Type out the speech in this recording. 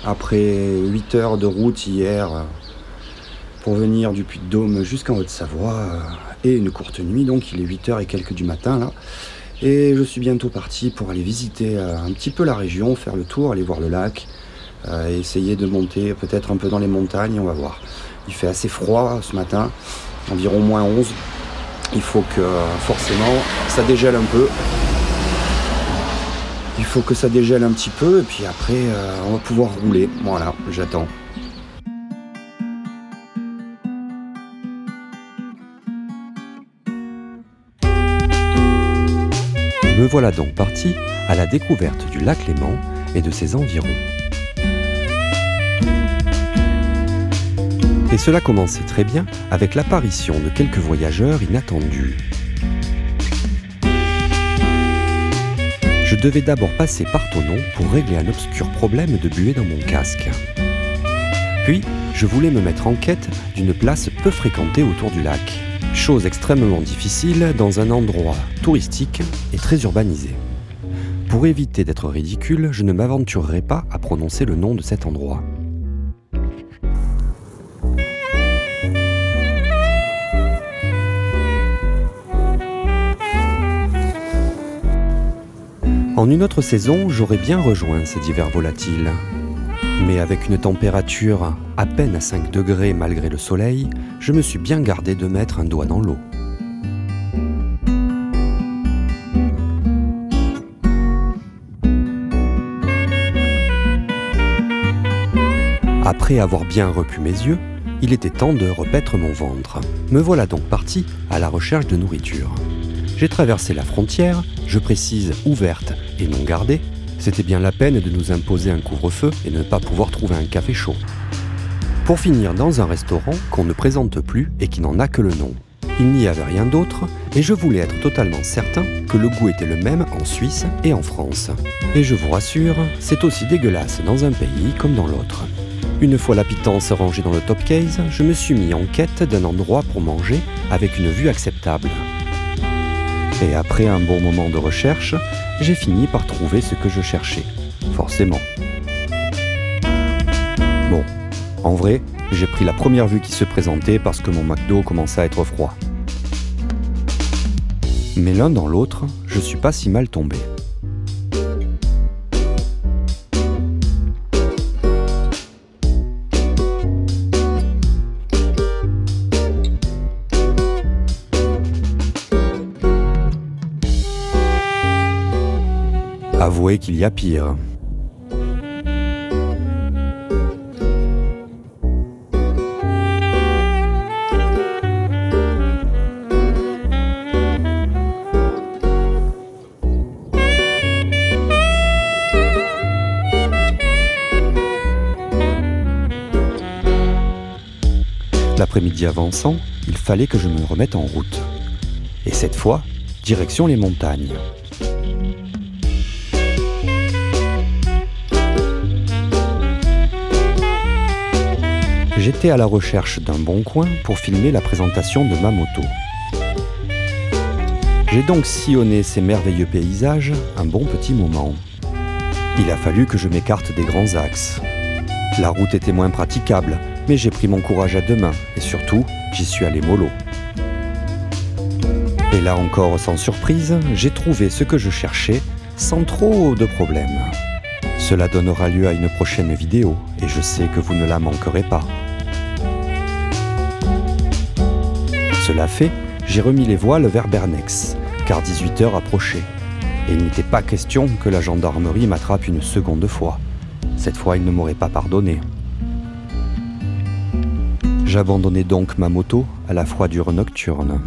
après 8 heures de route hier pour venir du Puy-de-Dôme jusqu'en Haute-Savoie et une courte nuit, donc il est 8h et quelques du matin là. Et je suis bientôt parti pour aller visiter un petit peu la région, faire le tour, aller voir le lac, essayer de monter peut-être un peu dans les montagnes, on va voir. Il fait assez froid ce matin, environ -11. Il faut que forcément ça dégèle un peu. Il faut que ça dégèle un petit peu et puis après on va pouvoir rouler. Voilà, j'attends. Me voilà donc parti à la découverte du lac Léman et de ses environs. Et cela commençait très bien avec l'apparition de quelques voyageurs inattendus. Je devais d'abord passer par Thonon pour régler un obscur problème de buée dans mon casque. Puis, je voulais me mettre en quête d'une place peu fréquentée autour du lac. Chose extrêmement difficile dans un endroit touristique et très urbanisé. Pour éviter d'être ridicule, je ne m'aventurerai pas à prononcer le nom de cet endroit. En une autre saison, j'aurais bien rejoint ces divers volatiles. Mais avec une température à peine à 5 degrés malgré le soleil, je me suis bien gardé de mettre un doigt dans l'eau. Après avoir bien repu mes yeux, il était temps de repaître mon ventre. Me voilà donc parti à la recherche de nourriture. J'ai traversé la frontière, je précise ouverte et non gardée. C'était bien la peine de nous imposer un couvre-feu et ne pas pouvoir trouver un café chaud. Pour finir dans un restaurant qu'on ne présente plus et qui n'en a que le nom. Il n'y avait rien d'autre et je voulais être totalement certain que le goût était le même en Suisse et en France. Et je vous rassure, c'est aussi dégueulasse dans un pays comme dans l'autre. Une fois la pitance rangée dans le top case, je me suis mis en quête d'un endroit pour manger avec une vue acceptable. Et après un bon moment de recherche, j'ai fini par trouver ce que je cherchais, forcément. Bon, en vrai, j'ai pris la première vue qui se présentait parce que mon McDo commençait à être froid. Mais l'un dans l'autre, je suis pas si mal tombé. Avouez qu'il y a pire. L'après-midi avançant, il fallait que je me remette en route. Et cette fois, direction les montagnes. J'étais à la recherche d'un bon coin pour filmer la présentation de ma moto. J'ai donc sillonné ces merveilleux paysages un bon petit moment. Il a fallu que je m'écarte des grands axes. La route était moins praticable, mais j'ai pris mon courage à deux mains et surtout, j'y suis allé mollo. Et là encore, sans surprise, j'ai trouvé ce que je cherchais sans trop de problèmes. Cela donnera lieu à une prochaine vidéo et je sais que vous ne la manquerez pas. Cela fait, j'ai remis les voiles vers Bernex, car 18h approchait. Et il n'était pas question que la gendarmerie m'attrape une seconde fois. Cette fois, il ne m'aurait pas pardonné. J'abandonnais donc ma moto à la froidure nocturne.